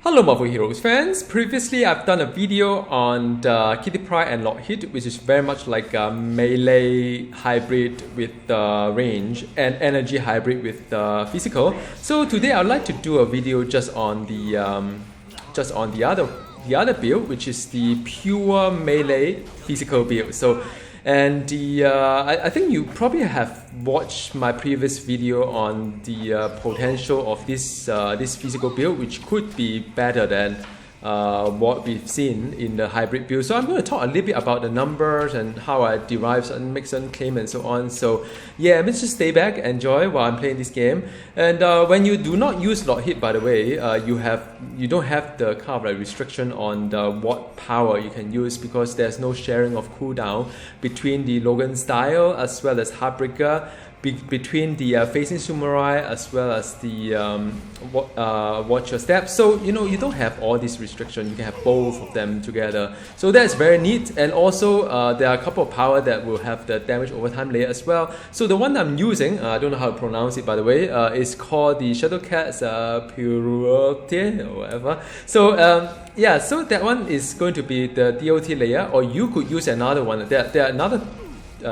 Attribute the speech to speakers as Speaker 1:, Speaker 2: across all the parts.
Speaker 1: Hello Marvel Heroes fans, previously I've done a video on the Kitty Pryde and Lockheed, which is very much like a melee hybrid with range and energy hybrid with physical. So today I'd like to do a video just on the other build, which is the pure melee physical build. And I think you probably have watched my previous video on the potential of this physical build, which could be better than what we've seen in the hybrid build. So I'm going to talk a little bit about the numbers and how I derive certain make certain claim and so on. So yeah, let's just stay back, enjoy while I'm playing this game. And when you do not use Lockheed, by the way, you don't have the kind of like restriction on what power you can use, because there's no sharing of cooldown between the Logan style as well as Heartbreaker, between the facing samurai as well as the watch your step. So you don't have all these restrictions. You can have both of them together. So that's very neat. And also there are a couple of power that will have the damage over time layer as well. So the one I'm using, I don't know how to pronounce it by the way, is called the Shadowcat's Pyrite or whatever. So yeah, so that one is going to be the DOT layer, or you could use another one. There are another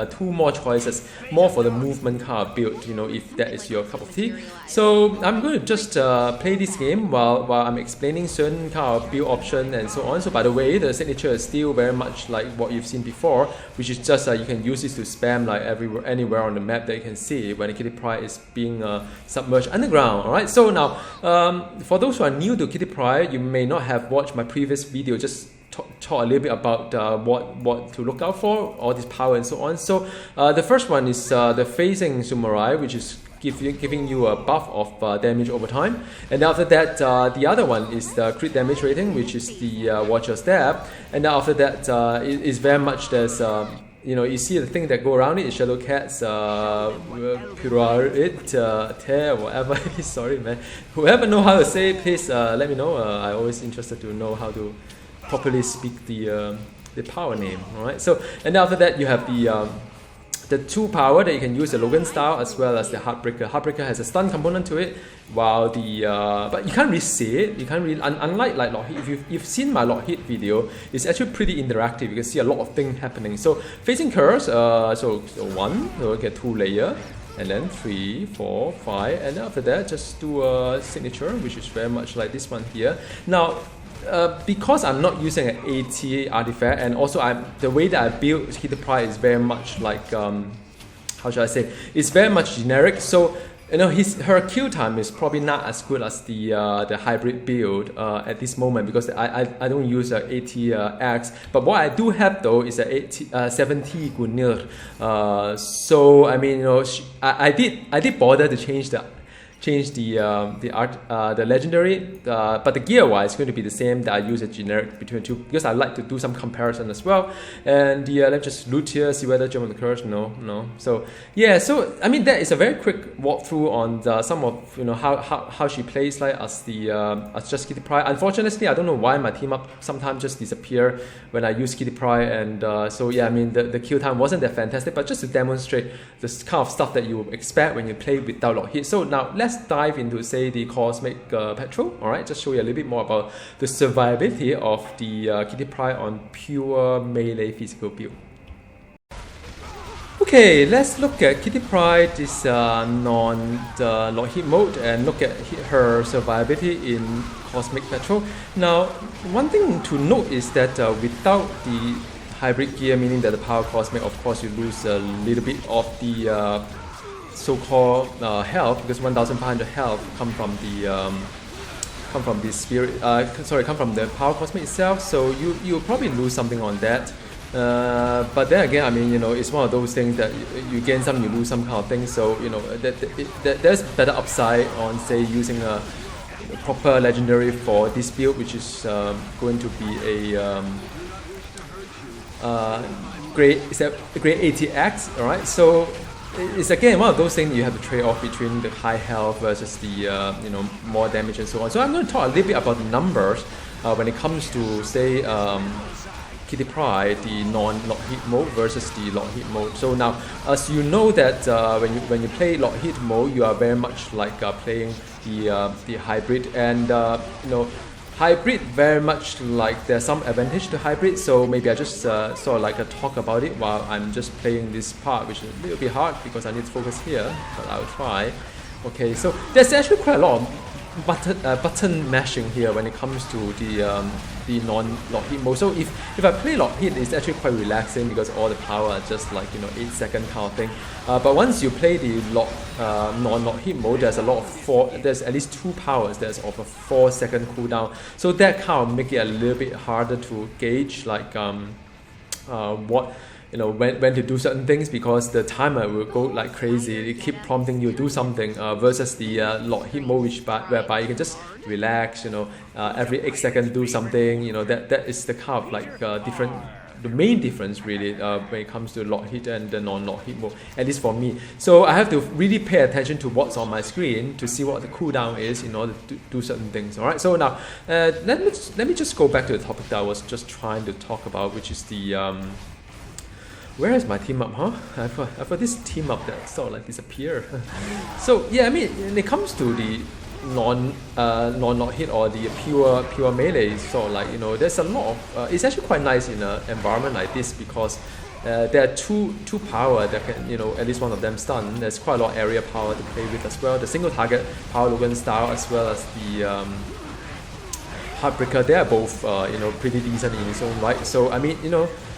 Speaker 1: two more choices, more for the movement kind of build, if that is your cup of tea. So I'm going to just play this game while I'm explaining certain kind of build option and so on. So by the way, the signature is still very much like what you've seen before, which is just you can use this to spam like anywhere on the map that you can see when the Kitty Pryde is being submerged underground. Alright, so now for those who are new to Kitty Pryde, you may not have watched my previous video, just talk a little bit about what to look out for, all this power and so on. So the first one is the facing samurai, which is giving you a buff of damage over time. And after that, the other one is the crit damage rating, which is the watch your step. And then after that, it is very much there's you see the thing that go around it is Shadowcat's Pyrite, tear, whatever it is. Sorry man, whoever know how to say it, please let me know. I'm always interested to know how to properly speak the power name. Alright, so and after that you have the two power that you can use, the Logan style as well as the Heartbreaker. Heartbreaker has a stun component to it, while the but you can't really see it. You can't really unlike like Lockheed. If you've seen my Lockheed video, it's actually pretty interactive. You can see a lot of things happening. So facing Kurse, so one, so we get 2 layer. And then 3, 4, 5, and after that just do a signature, which is very much like this one here. Now because I'm not using an AT artifact, and also the way that I build Kitty Pryde is very much like how should I say? It's very much generic. So her kill time is probably not as good as the hybrid build at this moment, because I don't use an AT X. But what I do have though is an 70 Gungnir. So I mean, I did bother to change the legendary, but the gear wise is going to be the same that I use a generic between the two, because I like to do some comparison as well. And let's just loot here, see whether jump on the Kurse. No. So yeah, so I mean that is a very quick walkthrough on some of how she plays like as just Kitty Pryde. Unfortunately, I don't know why my team up sometimes just disappear when I use Kitty Pryde, and so yeah, I mean the kill time wasn't that fantastic, but just to demonstrate this kind of stuff that you would expect when you play without Lockheed. So now let's dive into say the Cosmic Petrol. Alright, just show you a little bit more about the survivability of the Kitty Pryde on pure melee physical build. Okay, let's look at Kitty Pryde, this non-Lockheed mode, and look at her survivability in Cosmic Petrol. Now, one thing to note is that without the hybrid gear, meaning that the power Cosmic, of course you lose a little bit of the so-called health, because 1,500 health come from the spirit. Come from the power Cosmic itself. So you probably lose something on that. But then again, I mean, it's one of those things that you gain some, you lose some kind of thing. So there's better upside on say using a proper legendary for this build, which is going to be a great ATX. All right, so it's again one of those things you have to trade off between the high health versus the more damage and so on. So I'm going to talk a little bit about the numbers when it comes to say Kitty Pryde, the non-Lockheed mode versus the Lockheed mode. So now, as you know that when you play Lockheed mode, you are very much like playing the hybrid, and hybrid, very much like there's some advantage to hybrid, so maybe I just sort of like talk about it while I'm just playing this part, which is a little bit hard because I need to focus here, but I'll try. Okay, so there's actually quite a lot of button mashing here when it comes to the non-Lockheed mode. So if I play Lockheed, it's actually quite relaxing because all the power are just like 8-second kind of thing. But once you play the non-Lockheed mode, there's there's at least 2 powers. There's of a 4-second cooldown. So that kind of make it a little bit harder to gauge like what. When to do certain things, because the timer will go like crazy. It keep prompting you to do something versus the Lockheed mode, whereby you can just relax. Every 8 seconds do something. That is the kind of like the main difference really when it comes to Lockheed and the non-Lockheed mode, at least for me. So I have to really pay attention to what's on my screen to see what the cooldown is in order to do certain things. All right. So now let me just go back to the topic that I was just trying to talk about, which is the where is my team up, huh? I've got this team up that sort of like disappear. So yeah, I mean, when it comes to the non-Lockheed or the pure melee, sort of like there's a lot of it's actually quite nice in an environment like this because there are two power that can at least one of them stun. There's quite a lot of area power to play with as well. The single target power Logan style as well as the Heartbreaker, they are both pretty decent in its own right. So I mean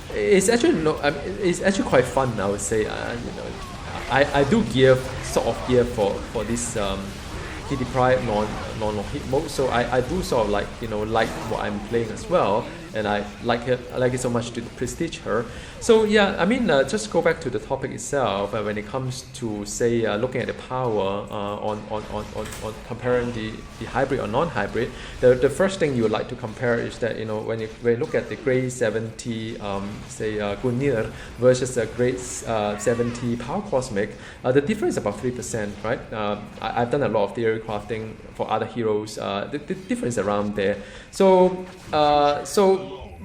Speaker 1: it's actually quite fun, I would say. I do sort of gear for this Kitty Pryde non-Lockheed mode, so I do sort of like like what I'm playing as well, and I like it so much to prestige her. So yeah, I mean just go back to the topic itself. When it comes to say looking at the power on comparing the hybrid or non-hybrid, the first thing you would like to compare is that when you look at the grade 70 say Gungnir versus the grade 70 Power Cosmic, the difference is about 3%, right? I've done a lot of theory crafting for other heroes. The difference around there. So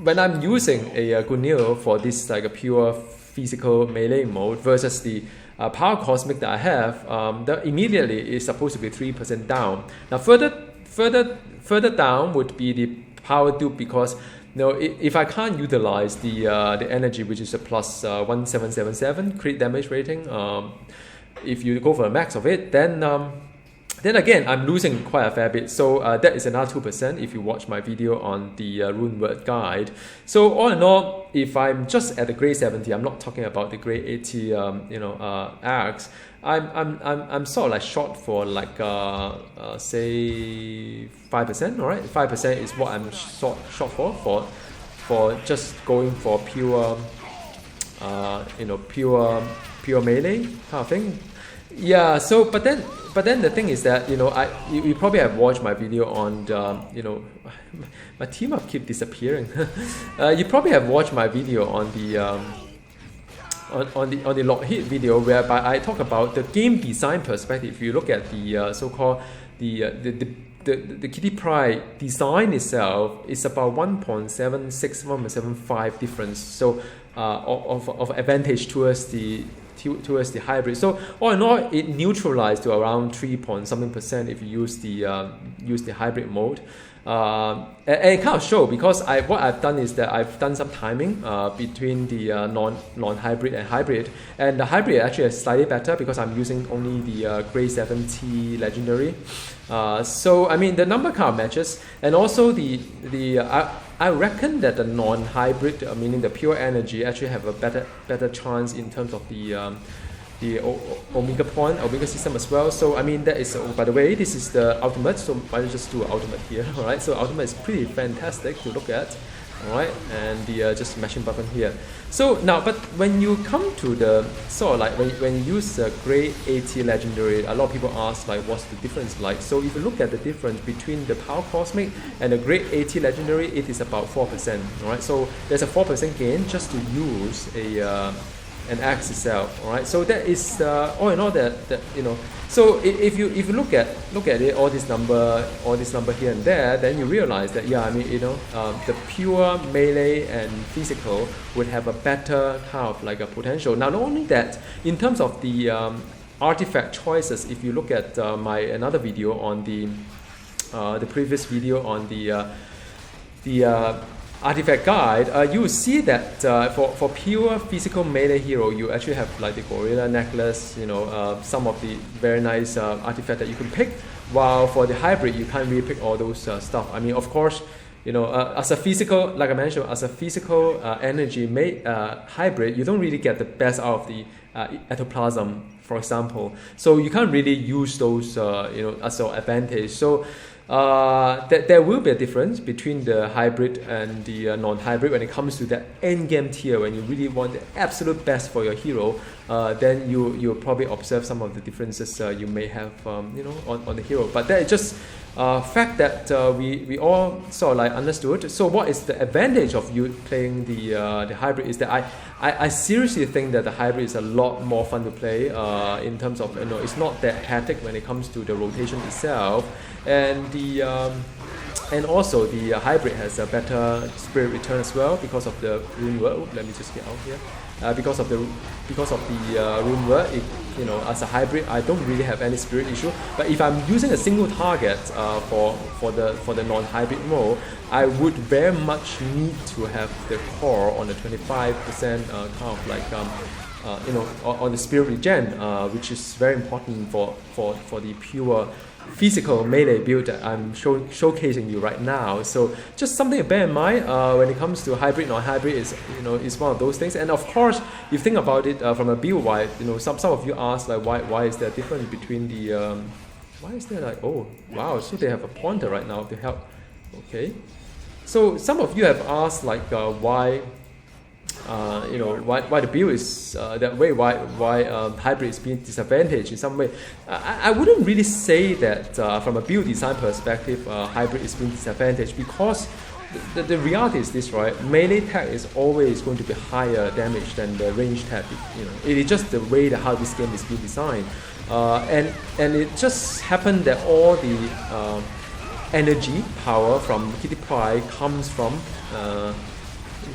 Speaker 1: when I'm using a Gungnir for this like a pure physical melee mode versus the Power Cosmic that I have, that immediately is supposed to be 3% down. Now further down would be the Power Dupe, because if I can't utilize the energy, which is a plus 1777 crit damage rating, if you go for a max of it, then again, I'm losing quite a fair bit. So that is another 2% if you watch my video on the rune word guide. So all in all, if I'm just at the grade 70, I'm not talking about the grade 80 arcs, I'm sort of like short for like say 5%. All right, 5% is what I'm short for just going for pure pure melee kind of thing. Yeah, so but then the thing is that you probably have watched my video on my team up keep disappearing. You probably have watched my video on the on the Lockheed video, whereby I talk about the game design perspective. If you look at the so-called the Kitty Pryde design itself is about 1.76, 1.75 difference. So of advantage towards the hybrid. So all in all, it neutralized to around 3-something% if you use the hybrid mode. And it kind of show, because what I've done is that I've done some timing between the non-hybrid and hybrid, and the hybrid actually is slightly better because I'm using only the grade 70 legendary. So I mean the number kind of matches, and also I reckon that the non-hybrid, meaning the pure energy, actually have a better chance in terms of the Omega system as well. So I mean that is, by the way, this is the ultimate, so I'll just do ultimate here. Alright, so ultimate is pretty fantastic to look at. Alright, and the just mashing button here. So now, but when you come to the sort of like when you use the grade 80 legendary, a lot of people ask like what's the difference like. So if you look at the difference between the Power Cosmic and the grade 80 legendary, it is about 4%. Alright, so there's a 4% gain just to use an axe itself. Alright, so that is all in all that. So if you look at it, all this number here and there, then you realize that yeah, I mean the pure melee and physical would have a better kind of like a potential. Now not only that, in terms of the artifact choices, if you look at my another video on the the previous video on the artifact guide, you will see that for pure physical melee hero, you actually have like the gorilla necklace, some of the very nice artifacts that you can pick. While for the hybrid, you can't really pick all those stuff. I mean, of course, as a physical, like I mentioned, as a physical energy hybrid, you don't really get the best out of the ectoplasm, for example. So you can't really use those, as an advantage. So there will be a difference between the hybrid and the non-hybrid when it comes to that endgame tier. When you really want the absolute best for your hero, then you'll probably observe some of the differences you may have, on the hero. But that is just fact that we all sort of like understood. So what is the advantage of you playing the hybrid is that I seriously think that the hybrid is a lot more fun to play in terms of, it's not that hectic when it comes to the rotation itself, and and also the hybrid has a better spirit return as well because of the rune word. Let me just get out here. Because of the rune word, as a hybrid, I don't really have any spirit issue. But if I'm using a single target for the non-hybrid mode, I would very much need to have the core on the 25% kind of like on the spirit regen, which is very important for the pure physical melee build that I'm showcasing you right now. So just something to bear in mind when it comes to hybrid, non-hybrid is one of those things. And of course, if you think about it from a build wide, some of you ask like why is there a difference between the why is there like, oh wow, so they have a pointer right now to help. Okay, so some of you have asked like why the build is that way, why hybrid is being disadvantaged in some way. I wouldn't really say that from a build design perspective, hybrid is being disadvantaged, because the reality is this, right? Melee tag is always going to be higher damage than the range tag. It is just the way how this game is being designed, and it just happened that all the energy power from Kitty Pryde comes from.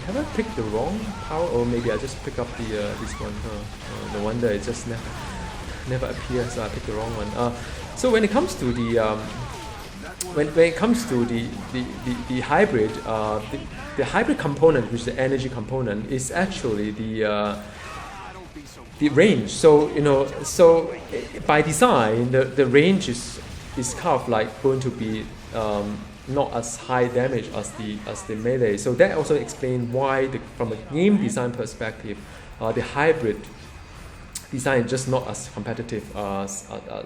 Speaker 1: Have I picked the wrong power, or maybe I just pick up the this one? No wonder it just never appears. So I picked the wrong one. So when it comes to the when it comes to the hybrid, the hybrid component, which is the energy component, is actually the range. So so by design, the range is kind of like going to be not as high damage as the melee. So that also explains why from a game design perspective, the hybrid design is just not as competitive,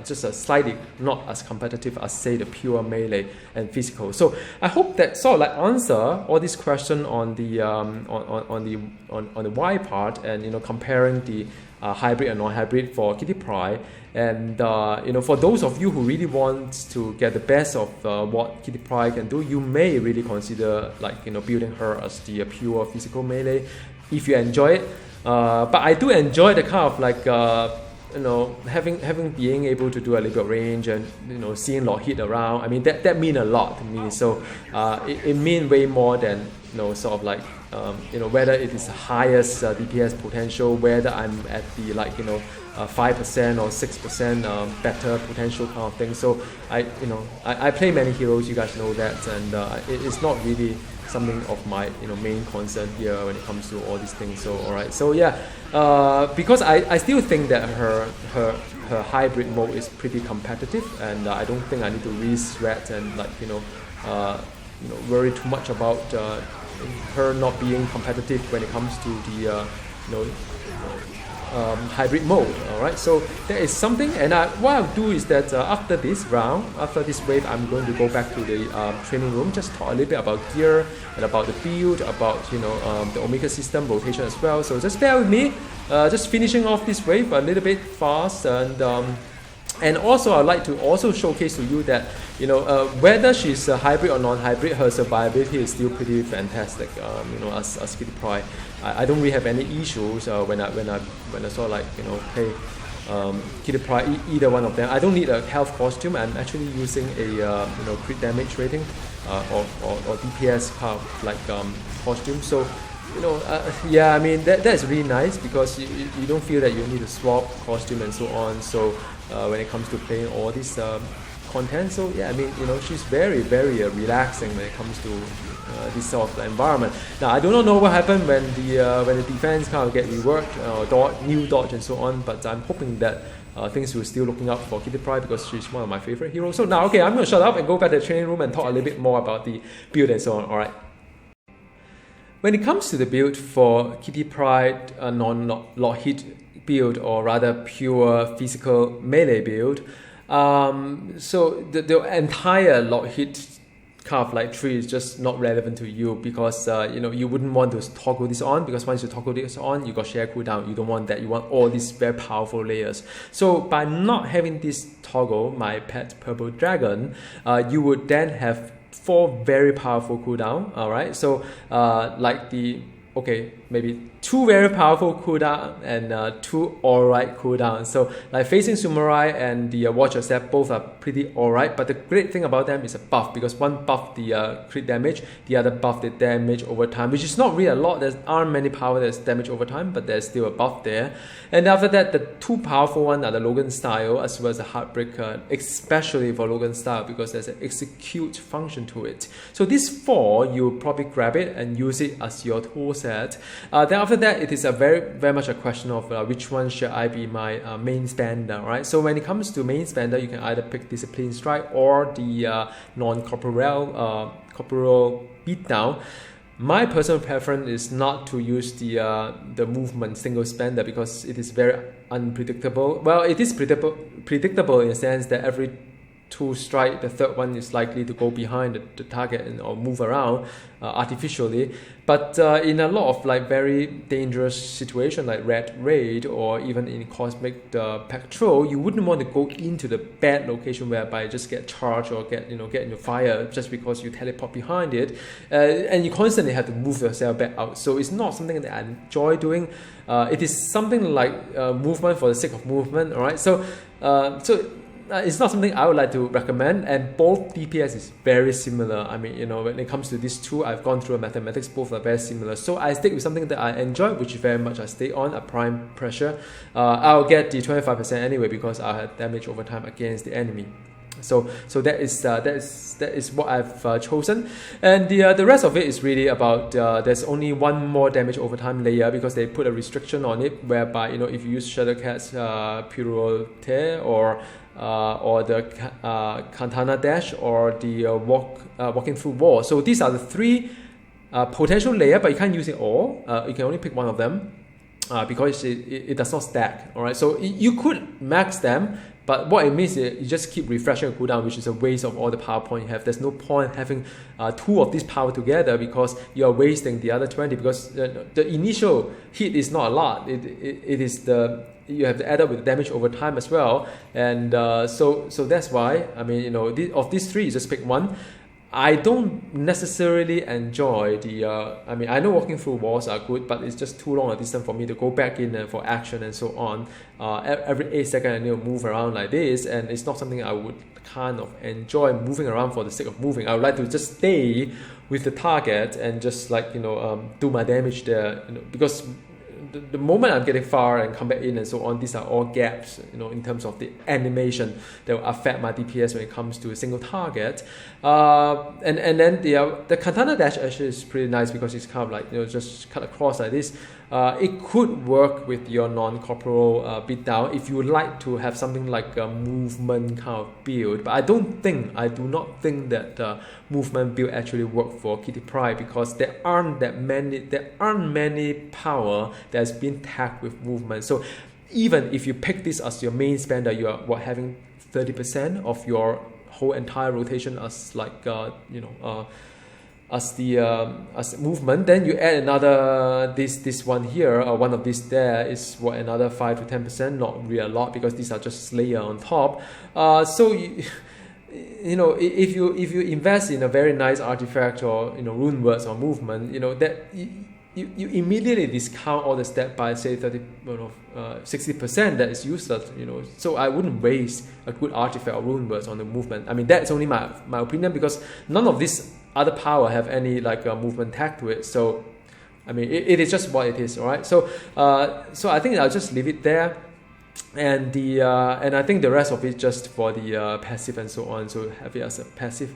Speaker 1: just slightly not as competitive as say the pure melee and physical. So I hope that sort of like answer all these questions on the on the why part, and comparing the hybrid and non-hybrid for Kitty Pryde. And for those of you who really want to get the best of what Kitty Pryde can do, you may really consider like building her as the pure physical melee if you enjoy it. But I do enjoy the kind of like having being able to do a little bit of range and seeing Lockheed around. I mean that mean a lot to me. So it mean way more than sort of like whether it is the highest DPS potential, whether I'm at the 5% or 6% better potential kind of thing. So I play many heroes, you guys know that, and it's not really something of my main concern here when it comes to all these things. So alright, so yeah, because I still think that her hybrid mode is pretty competitive, and I don't think I need to really sweat and worry too much about her not being competitive when it comes to the hybrid mode. Alright, so there is something, and what I'll do is that after this round, after this wave, I'm going to go back to the training room, just talk a little bit about gear and about the build, about the Omega system rotation as well. So just bear with me, just finishing off this wave a little bit fast, and also I'd like to also showcase to you that whether she's a hybrid or non-hybrid, her survivability is still pretty fantastic. As Kitty Pryde, I don't really have any issues when I sort of play Kitty Pryde, either one of them. I don't need a health costume. I'm actually using a crit damage rating or DPS kind of costume. So yeah, I mean that's really nice, because you don't feel that you need to swap costume and so on. So when it comes to playing all these content. So yeah, I mean, you know, she's very relaxing when it comes to this sort of environment. Now I do not know what happened when the defense kind of get reworked, new dodge and so on, but I'm hoping that things will still looking up for Kitty Pryde because she's one of my favorite heroes. So now, okay, I'm going to shut up and go back to the training room and talk a little bit more about the build and so on. Alright. When it comes to the build for Kitty Pryde, non-Lockheed build, or rather pure physical melee build, so the entire Lockheed kind of like tree is just not relevant to you because you know, you wouldn't want to toggle this on, because once you toggle this on, you got share cooldown. You don't want that. You want all these very powerful layers. So by not having this toggle, my pet purple dragon, you would then have 4 very powerful cooldown. All right, so like the maybe 2 very powerful cooldown and 2 alright cooldown. So like facing Samurai and the Watcher Step, both are pretty alright, but the great thing about them is a buff, because one buff the crit damage, the other buff the damage over time, which is not really a lot. There aren't many power that's damage over time, but there's still a buff there. And after that, the 2 powerful ones are the Logan style as well as the Heartbreaker, especially for Logan style because there's an execute function to it. So these 4, you probably grab it and use it as your tool set. Then after that, it is a very much a question of which one should I be my main spender, right? So when it comes to main spender, you can either pick Discipline Strike or the non-corporeal beatdown. My personal preference is not to use the movement single spender because it is very unpredictable. Well, it is predictable in the sense that every 2 strike, the third one is likely to go behind the target or move around artificially. But in a lot of like very dangerous situation like Red Raid or even in Cosmic Patrol, you wouldn't want to go into the bad location whereby you just get charged or get into fire just because you teleport behind it, and you constantly have to move yourself back out. So it's not something that I enjoy doing. It is something like movement for the sake of movement. All right, so it's not something I would like to recommend, and both DPS is very similar. I mean, you know, when it comes to these 2, I've gone through mathematics, both are very similar. So I stick with something that I enjoy, which very much I stay on, a prime pressure. I'll get the 25% anyway because I have damage over time against the enemy. So that is what I've chosen, and the rest of it is really about there's only 1 more damage over time layer because they put a restriction on it whereby, you know, if you use Shadowcat's Pirouette or the Katana Dash or the walking through wall. So these are the 3 potential layer, but you can't use it all. You can only pick one of them because it does not stack. All right, so you could max them, but what it means is you just keep refreshing your cooldown, which is a waste of all the power point you have. There's no point having 2 of these power together because you are wasting the other 20, because the initial hit is not a lot. It is you have to add up with damage over time as well, and so that's why, I mean, you know, of these 3, you just pick one. I don't necessarily enjoy the I mean, I know walking through walls are good, but it's just too long a distance for me to go back in for action and so on. Every 8 seconds I need to move around like this, and it's not something I would kind of enjoy moving around for the sake of moving. I would like to just stay with the target and just like, you know, do my damage there, you know, because the moment I'm getting far and come back in and so on, these are all gaps, you know, in terms of the animation that will affect my DPS when it comes to a single target. And then the Katana Dash actually is pretty nice because it's kind of like, you know, just cut across like this. It could work with your non-corporal beatdown if you would like to have something like a movement kind of build. But I do not think that movement build actually work for Kitty Pryde because there aren't many power that's been tagged with movement. So even if you pick this as your main spender, you are having 30% of your whole entire rotation as like as movement. Then you add another this one here, or one of these there is what, another 5 to 10%, not really a lot because these are just layer on top. So you know, if you invest in a very nice artifact or, you know, rune words or movement, you know, that you immediately discount all the stats by say 60% that is useless, you know. So I wouldn't waste a good artifact or rune words on the movement. I mean, that's only my opinion because none of these other power have any like movement tag to it. So I mean, it is just what it is, all right. So I think I'll just leave it there. and and I think the rest of it just for the passive and so on, so have it as a passive.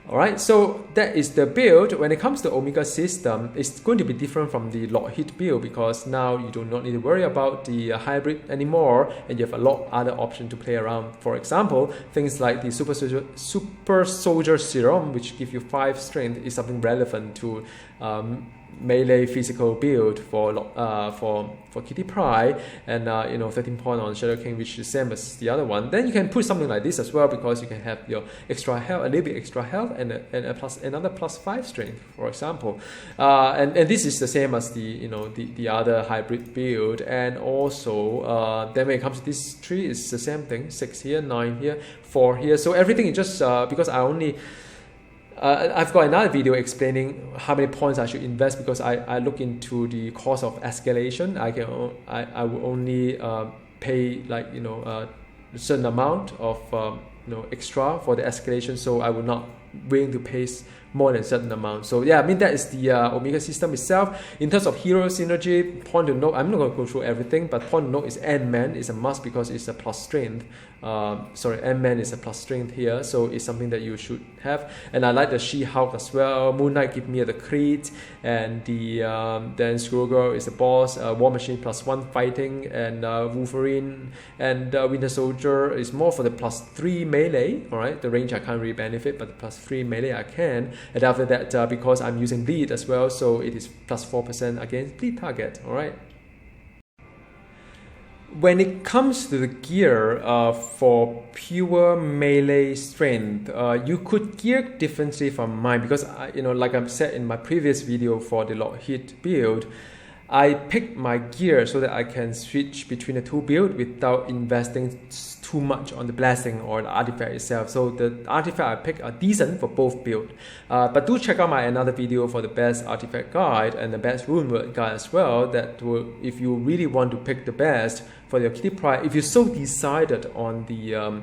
Speaker 1: Alright, so that is the build. When it comes to Omega system, it's going to be different from the Lockheed build, because now you do not need to worry about the hybrid anymore, and you have a lot other options to play around. For example, things like the Super Soldier Serum, which give you 5 strength, is something relevant to melee physical build for Kitty Pryde, and 13 point on Shadow King, which is the same as the other one. Then you can put something like this as well, because you can have your extra health, a little bit extra health, and another plus 5 strength, for example. And this is the same as the other hybrid build. And also then when it comes to this tree, it's the same thing: 6 here, 9 here, 4 here. So everything is just because I've got another video explaining how many points I should invest, because I look into the cost of escalation. I will only pay like a certain amount of extra for the escalation, so I will not willing to pay more than a certain amount. So yeah, I mean that is the Omega system itself. In terms of hero synergy, point to note, I'm not going to go through everything, but point to note is Ant-Man is a must because it's a plus strength. Ant-Man is a plus strength here, so it's something that you should have. And I like the She-Hulk as well. Moon Knight give me the crit, and then Squirrel Girl is the boss. War Machine +1 fighting, and Wolverine and Winter Soldier is more for the +3 melee. All right, the range I can't really benefit, but the +3 melee I can. And after that, because I'm using bleed as well, so it is +4% against bleed target. All right. When it comes to the gear for pure melee strength, you could gear differently from mine, because like I've said in my previous video for the Lockheed build, I picked my gear so that I can switch between the two builds without investing too much on the blessing or the artifact itself. So the artifact I picked are decent for both builds. But do check out my another video for the best artifact guide and the best rune word guide as well. That will, if you really want to pick the best for your Kitty Pryde, if you're so decided on the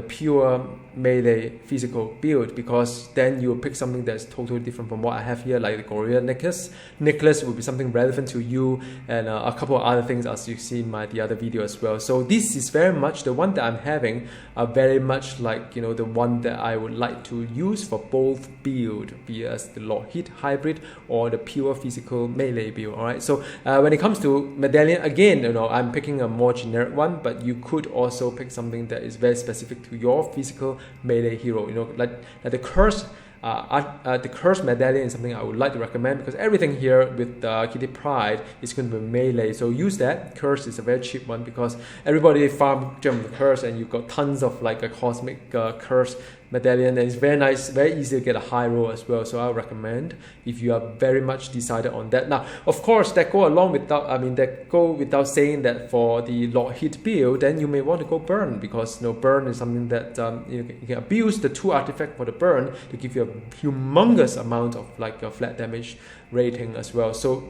Speaker 1: pure melee physical build, because then you'll pick something that's totally different from what I have here, like the Gorilla Necklace. Necklace will be something relevant to you, and a couple of other things as you see in the other video as well. So this is very much the one that I'm having, very much like the one that I would like to use for both build, be it as the Lockheed hybrid or the pure physical melee build. All right. So when it comes to medallion, again, I'm picking a more generic one, but you could also pick something that is very specific to your physical melee hero. Like the Kurse. The Kurse medallion is something I would like to recommend, because everything here with Kitty Pryde is going to be melee, so use that. Kurse is a very cheap one, because everybody farm jump the Kurse, and you've got tons of like a cosmic Kurse medallion, and it's very nice, very easy to get a high roll as well. So I recommend if you are very much decided on that. Now, of course, that go without saying that for the Lockheed build, then you may want to go burn, because burn is something that you can abuse the 2 artifacts for the burn to give you a humongous amount of like a flat damage rating as well. So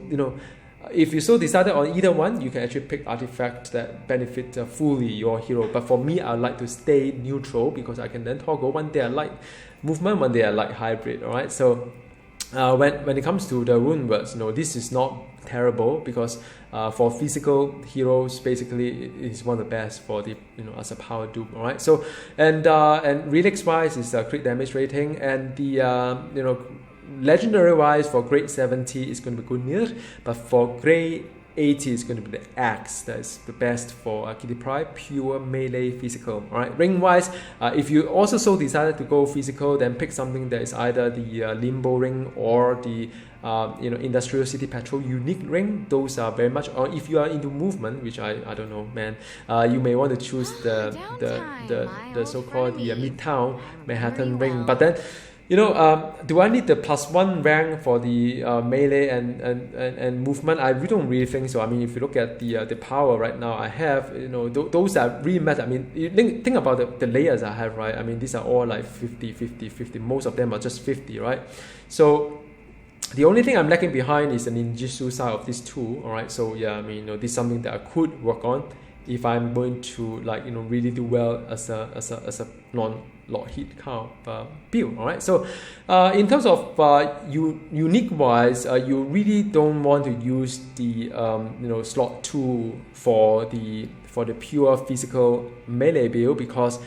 Speaker 1: if you so decided on either one, you can actually pick artifacts that benefit fully your hero. But for me, I like to stay neutral, because I can then toggle one day I like movement, one day I like hybrid. All right. So when it comes to the rune words, this is not terrible, because for physical heroes, basically it is one of the best for the as a power dupe. All right. So and relics wise is crit damage rating, and the legendary wise for grade 70 is going to be Gungnir, but for grade 80 is going to be the axe. That is the best for Kitty Pryde, pure melee physical. All right, ring wise, if you also so decided to go physical, then pick something that is either the limbo ring or the Industrial City Patrol unique ring. Those are very much, or if you are into movement, which I don't know, man, you may want to choose the so-called the Midtown Manhattan ring. But then do I need the +1 rank for the melee and movement? I don't really think so. I mean, if you look at the power right now I have, those are really matter. I mean, you think about the layers I have, right? I mean, these are all like 50, 50, 50. Most of them are just 50, right? So the only thing I'm lacking behind is the ninjutsu side of these two. All right. So yeah, I mean, this is something that I could work on if I'm going to really do well as a Lockheed kind of build. All right. So in terms of unique wise, you really don't want to use the slot 2 for the pure physical melee build, because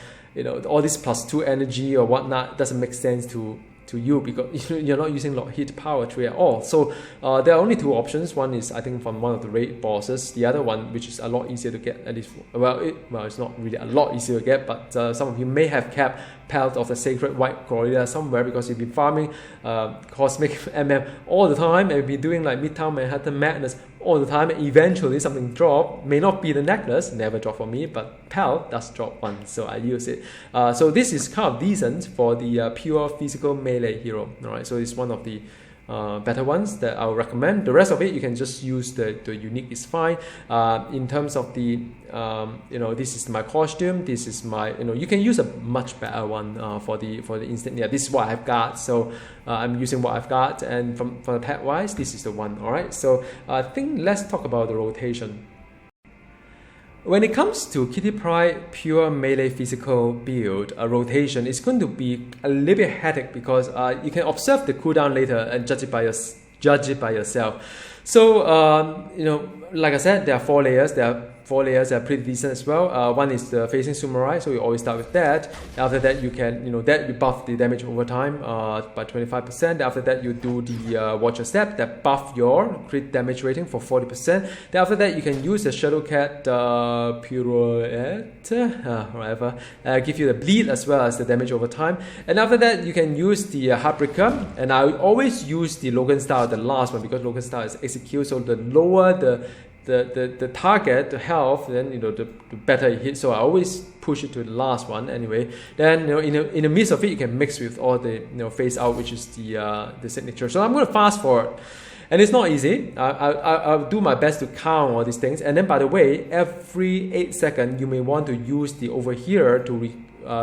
Speaker 1: all this +2 energy or whatnot doesn't make sense to you, because you're not using Lockheed power tree at all. So there are only 2 options. One is, I think, from one of the raid bosses. The other one, which is a lot easier to get, at least, it's not really a lot easier to get, but some of you may have kept Pelt of the Sacred White Gorilla somewhere, because you've been farming Cosmic MM all the time, and you've been doing like Midtown Manhattan Madness all the time, and eventually something drop. May not be the necklace, never drop for me, but Pelt does drop one, so I use it. So this is kind of decent for the pure physical melee hero. All right, so it's one of the better ones that I would recommend. The rest of it, you can just use the unique is fine. In terms of the this is my costume, this is my, you can use a much better one for the instant. Yeah, this is what I've got, so I'm using what I've got, and from the pet wise, this is the one. All right, so I think let's talk about the rotation. When it comes to Kitty Pryde pure melee physical build, rotation is going to be a little bit hectic, because you can observe the cooldown later and judge it by yourself. So like I said, there are 4 layers. There are 4 layers that are pretty decent as well. One is the facing samurai, so you always start with that. After that, you can that you buff the damage over time by 25%. After that, you do the watcher step that buff your crit damage rating for 40%. Then after that, you can use the Shadowcat Pirouette, whatever, give you the bleed as well as the damage over time. And after that, you can use the Heartbreaker, and I always use the Logan style, the last one, because Logan style is execute. So the lower the target, the health, then the better it hits. So I always push it to the last one anyway. Then in the midst of it, you can mix with all the phase out, which is the signature. So I'm going to fast forward, and it's not easy. I'll do my best to count all these things. And then, by the way, every 8 seconds you may want to use the over here to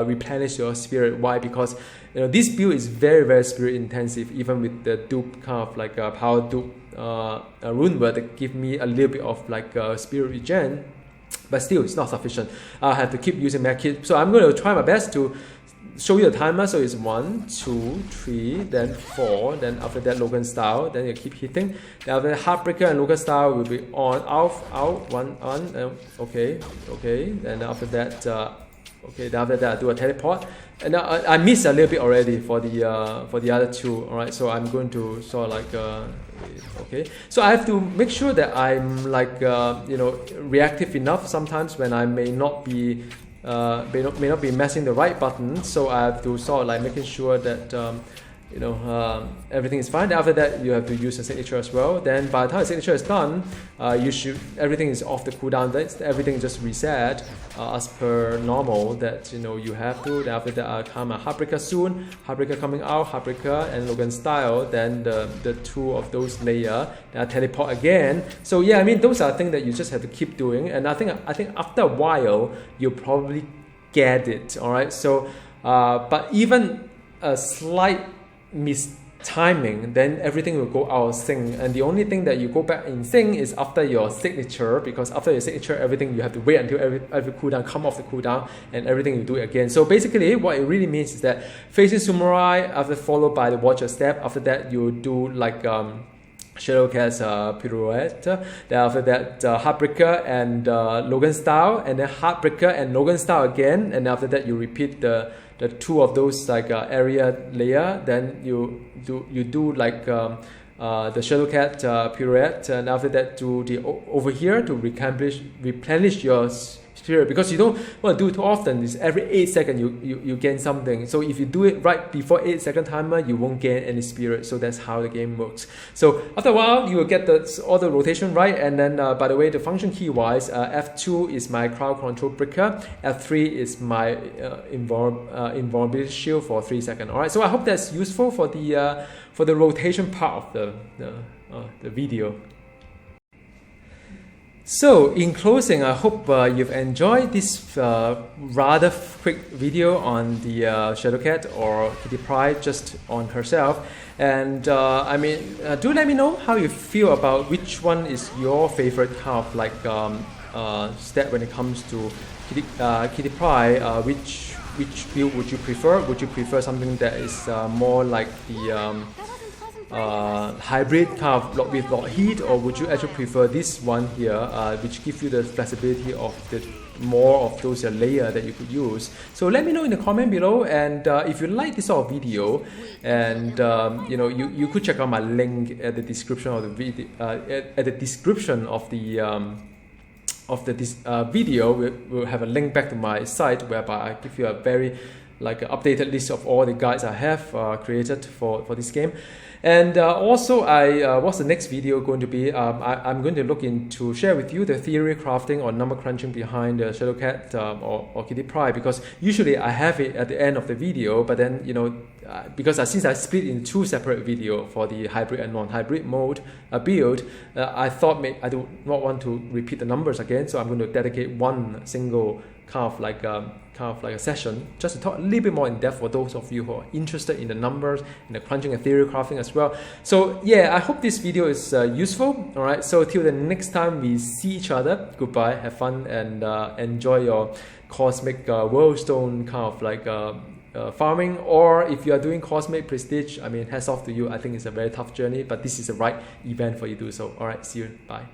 Speaker 1: replenish your spirit. Why? Because this build is very, very spirit intensive, even with the dupe kind of like a power dupe rune word that give me a little bit of like spirit regen, but still it's not sufficient. I have to keep using medkit. So I'm going to try my best to show you the timer. So it's 1, 2, 3, then 4, then after that Logan style, then you keep hitting. Then after that Heartbreaker and Logan style will be on, out, 1 on, okay, then after that then after that I do a teleport, and I missed a little bit already for the other 2. All right, so I'm going to sort of like so I have to make sure that I'm like reactive enough sometimes when I may not be messing the right button. So I have to sort of like making sure that everything is fine. After that, you have to use a signature as well. Then by the time the signature is done, everything is off the cooldown. Everything just reset as per normal that you have to. Then after that, I'll come a Heartbreaker soon. Heartbreaker coming out, Heartbreaker and Logan style. Then the 2 of those layer. Then I teleport again. So yeah, I mean those are things that you just have to keep doing. And I think after a while you'll probably get it. All right. So but even a slight mistiming, then everything will go out of sync, and the only thing that you go back in sync is after your signature, because after your signature, everything you have to wait until every cooldown come off the cooldown, and everything you do it again. So basically what it really means is that facing samurai, after followed by the watcher step, after that you do like Shadowcat's Pirouette, then after that Heartbreaker and Logan style, and then Heartbreaker and Logan style again, and after that you repeat the 2 of those like area layer. Then you do like the Shadowcat Pirouette, and after that do the over here to replenish your spirit, because you don't want to do it too often. It's every 8 seconds you gain something. So if you do it right before 8 second timer, you won't gain any spirit. So that's how the game works. So after a while, you will get all the rotation right. And then by the way, the function key wise, F2 is my crowd control breaker, F3 is my invulnerability shield for 3 seconds. All right. So I hope that's useful for the rotation part of the video. So in closing, I hope you've enjoyed this rather quick video on the Shadowcat or Kitty Pryde, just on herself. And do let me know how you feel about which one is your favorite kind of like step when it comes to Kitty Pryde. which build would you prefer? Would you prefer something that is more like the hybrid kind of with Lockheed, or would you actually prefer this one here, which gives you the flexibility of the more of those layer that you could use? So let me know in the comment below, and if you like this sort of video, and you know, you could check out my link at the description of the video, at the description of this video. We'll have a link back to my site whereby I give you a very like an updated list of all the guides I have created for this game. And also, what's the next video going to be? I'm going to look into share with you the theory crafting or number crunching behind Shadowcat or Kitty Pryde, because usually I have it at the end of the video, but then, you know, because since I split in two separate video for the hybrid and non-hybrid mode build, I thought I do not want to repeat the numbers again, so I'm going to dedicate one single kind of like a session just to talk a little bit more in depth for those of you who are interested in the numbers, in the crunching and theory crafting as well. So yeah, I hope this video is useful. All right, so till the next time we see each other, goodbye, have fun, and enjoy your cosmic worldstone kind of like farming. Or if you are doing cosmic prestige, I mean, hats off to you. I think it's a very tough journey, but this is the right event for you to do so. All right, see you, bye.